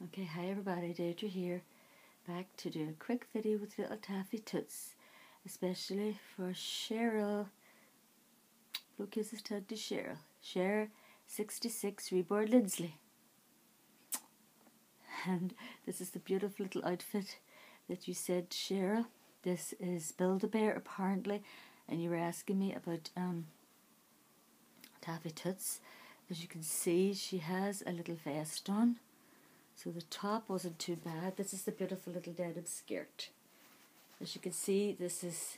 Okay, hi everybody, Deirdre here, back to do a quick video with little taffy toots, especially for Cheryl. Blue kisses to Cheryl. Cheryl 66 Reborn Lindsley. And this is the beautiful little outfit that you said, Cheryl. This is Build-A-Bear apparently, and you were asking me about taffy toots. As you can see, she has a little vest on. So the top wasn't too bad. This is the beautiful little denim skirt. As you can see, this is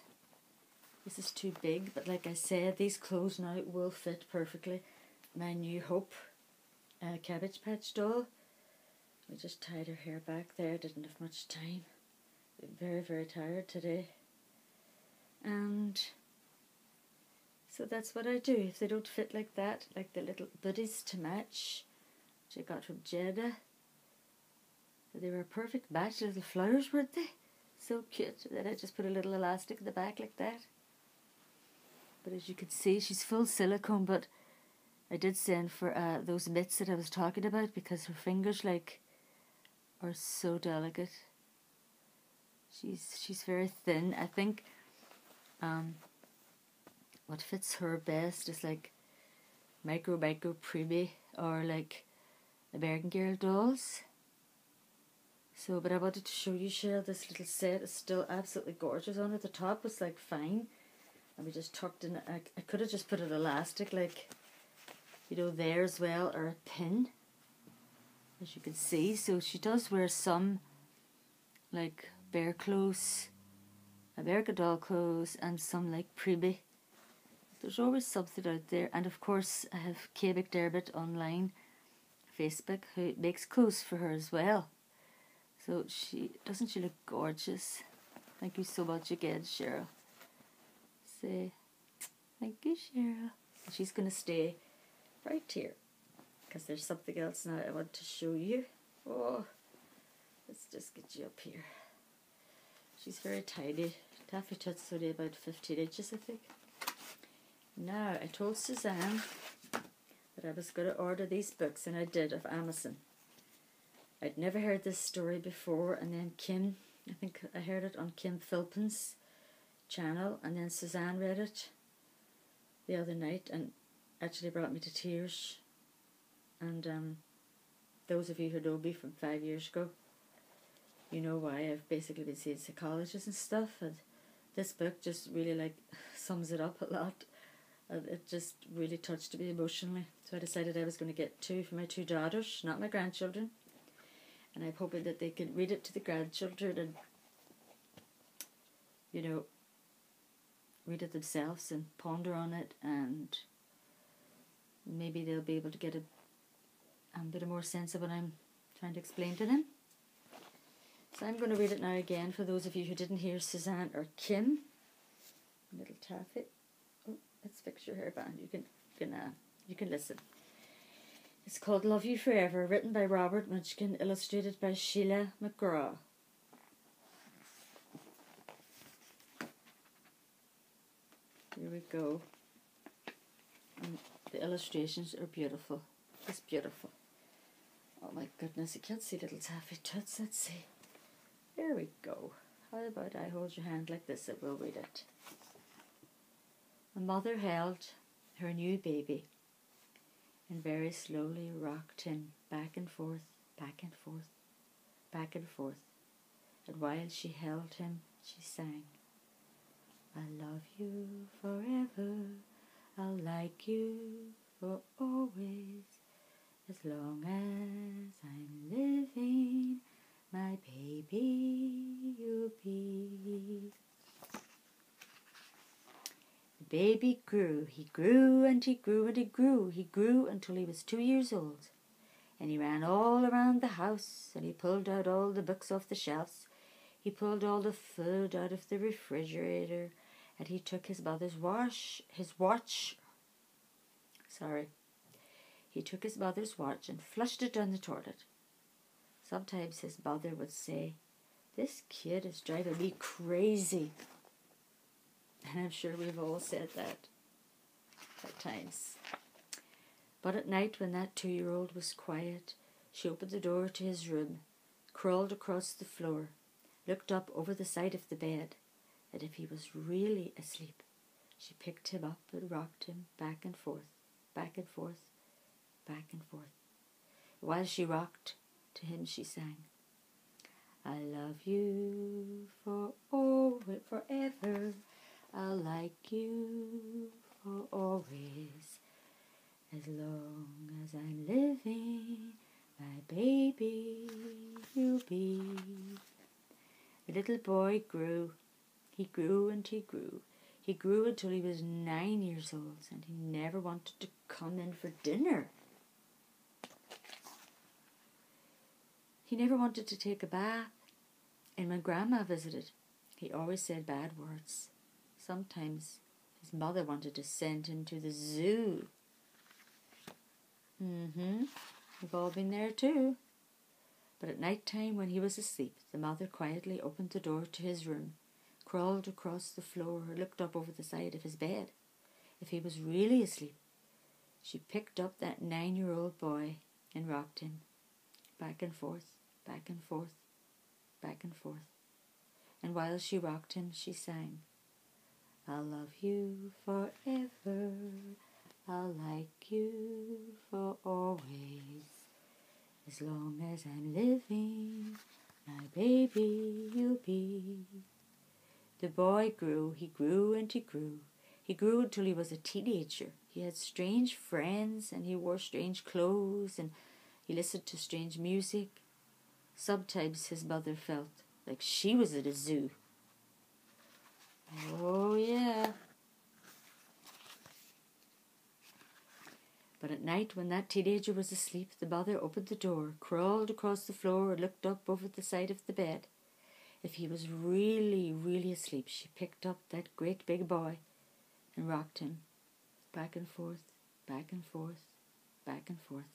too big, but like I said, these clothes now will fit perfectly my new Hope Cabbage Patch doll. I just tied her hair back there, didn't have much time. Very, very tired today. And so that's what I do. If they don't fit like that, like the little buddies to match, which I got from Jeddah. They were a perfect match, little flowers, weren't they? So cute. Then I just put a little elastic in the back like that. But as you can see, she's full silicone, but I did send for those mitts that I was talking about because her fingers are so delicate. She's very thin. I think what fits her best is like micro preemie or like American Girl dolls. So, but I wanted to show you, Cheryl, this little set is still absolutely gorgeous on it. The top was like fine, and we just tucked in, I could have just put an elastic like, you know, there as well, or a pin, as you can see. So she does wear some like bear clothes, American doll clothes, and some like preemie. There's always something out there. And of course I have Kay McDermott online, Facebook, who makes clothes for her as well. So doesn't she look gorgeous? Thank you so much again, Cheryl. Say, thank you, Cheryl. She's going to stay right here because there's something else now I want to show you. Oh, let's just get you up here. She's very tiny. Taffy Toots only about 15 inches, I think. Now, I told Suzanne that I was going to order these books, and I did, of Amazon. I'd never heard this story before, and then Kim, I think I heard it on Kim Philpin's channel, and then Suzanne read it the other night and actually brought me to tears. And those of you who know me from 5 years ago, you know why I've basically been seeing psychologists and stuff, and this book just really sums it up a lot, and it just really touched me emotionally. So I decided I was going to get two for my two daughters, not my grandchildren. And I'm hoping that they can read it to the grandchildren and, you know, read it themselves and ponder on it, and maybe they'll be able to get a bit of more sense of what I'm trying to explain to them. So I'm going to read it now again for those of you who didn't hear Suzanne or Kim. Little taffy. Oh, let's fix your hairband. You can listen. It's called Love You Forever, written by Robert Munchkin, illustrated by Sheila McGraw. Here we go. And the illustrations are beautiful. Just beautiful. Oh my goodness, you can't see little taffy toots. Let's see. There we go. How about I hold your hand like this and we'll read it. A mother held her new baby and very slowly rocked him back and forth, back and forth, back and forth. And while she held him, she sang, I love you forever, I'll like you for always, as long as I'm living, my baby you'll be. The baby grew. He grew and he grew and he grew. He grew until he was 2 years old. And he ran all around the house, and he pulled out all the books off the shelves. He pulled all the food out of the refrigerator, and he took his mother's watch. He took his mother's watch and flushed it down the toilet. Sometimes his mother would say, this kid is driving me crazy. And I'm sure we've all said that at times. But at night when that 2-year-old was quiet, She opened the door to his room, crawled across the floor, looked up over the side of the bed, and if he was really asleep, she picked him up and rocked him back and forth, back and forth, back and forth. While she rocked to him, she sang, I love you for always, forever. I'll like you for always. As long as I'm living, my baby you'll be. The little boy grew. He grew and he grew. He grew until he was 9 years old, and he never wanted to come in for dinner. He never wanted to take a bath, and when Grandma visited, he always said bad words. Sometimes his mother wanted to send him to the zoo. We've all been there too. But at night time, when he was asleep, the mother quietly opened the door to his room, crawled across the floor, looked up over the side of his bed. If he was really asleep, she picked up that 9-year-old boy and rocked him back and forth, back and forth, back and forth. And while she rocked him, she sang, I'll love you forever. I'll like you for always. As long as I'm living, my baby you'll be. The boy grew. He grew and he grew. He grew until he was a teenager. He had strange friends, and he wore strange clothes, and he listened to strange music. Sometimes his mother felt like she was at a zoo. Oh, yeah. But at night, when that teenager was asleep, the mother opened the door, crawled across the floor, and looked up over the side of the bed. If he was really, really asleep, she picked up that great big boy and rocked him back and forth, back and forth, back and forth.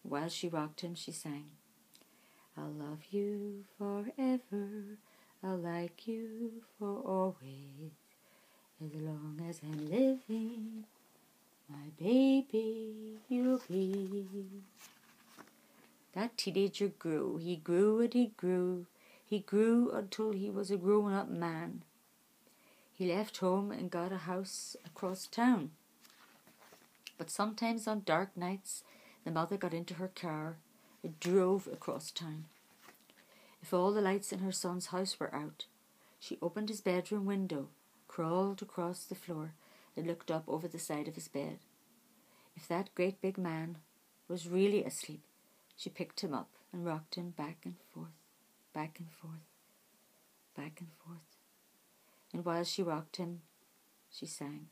While she rocked him, she sang, I'll love you forever. I'll like you for always. As long as I'm living, my baby you'll be. That teenager grew. He grew and he grew. He grew until he was a grown-up man. He left home and got a house across town. But sometimes on dark nights, the mother got into her car and drove across town. If all the lights in her son's house were out, she opened his bedroom window, crawled across the floor, and looked up over the side of his bed. If that great big man was really asleep, she picked him up and rocked him back and forth, back and forth, back and forth. And while she rocked him, she sang,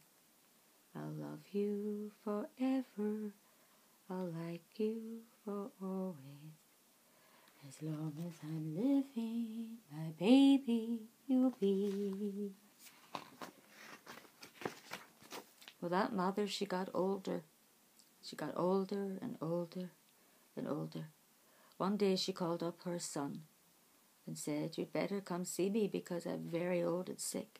I'll love you forever. I'll like you for always. As long as I'm living, my baby you'll be. Well, that mother, she got older. She got older and older and older. One day she called up her son and said, you'd better come see me because I'm very old and sick.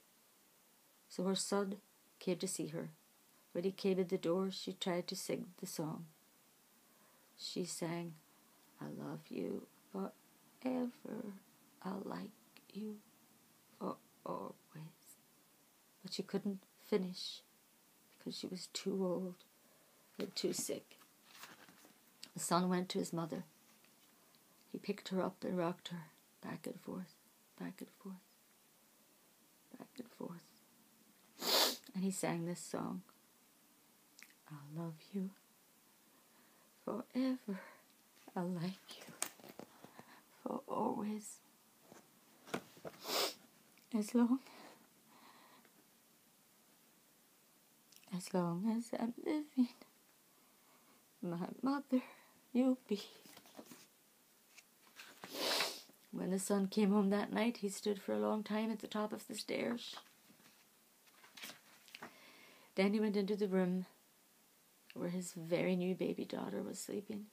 So her son came to see her. When he came in the door, she tried to sing the song. She sang, I love you forever. I'll like you for always. But she couldn't finish because she was too old and too sick. The son went to his mother. He picked her up and rocked her back and forth, back and forth, back and forth. And he sang this song. I'll love you forever. I'll like you for always. As long as I'm living, my mother you'll be. When the son came home that night, he stood for a long time at the top of the stairs. Then he went into the room where his very new baby daughter was sleeping.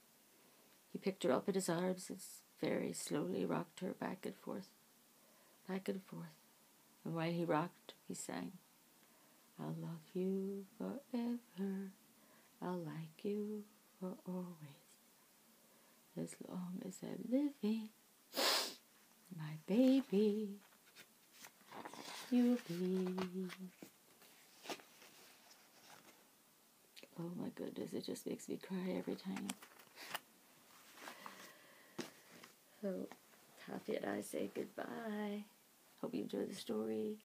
He picked her up in his arms and very slowly rocked her back and forth, back and forth. And while he rocked, he sang, I'll love you forever. I'll like you for always. as long as I'm living. My baby, you'll be. Oh my goodness, it just makes me cry every time. So, Taffy and I say goodbye. Hope you enjoy the story.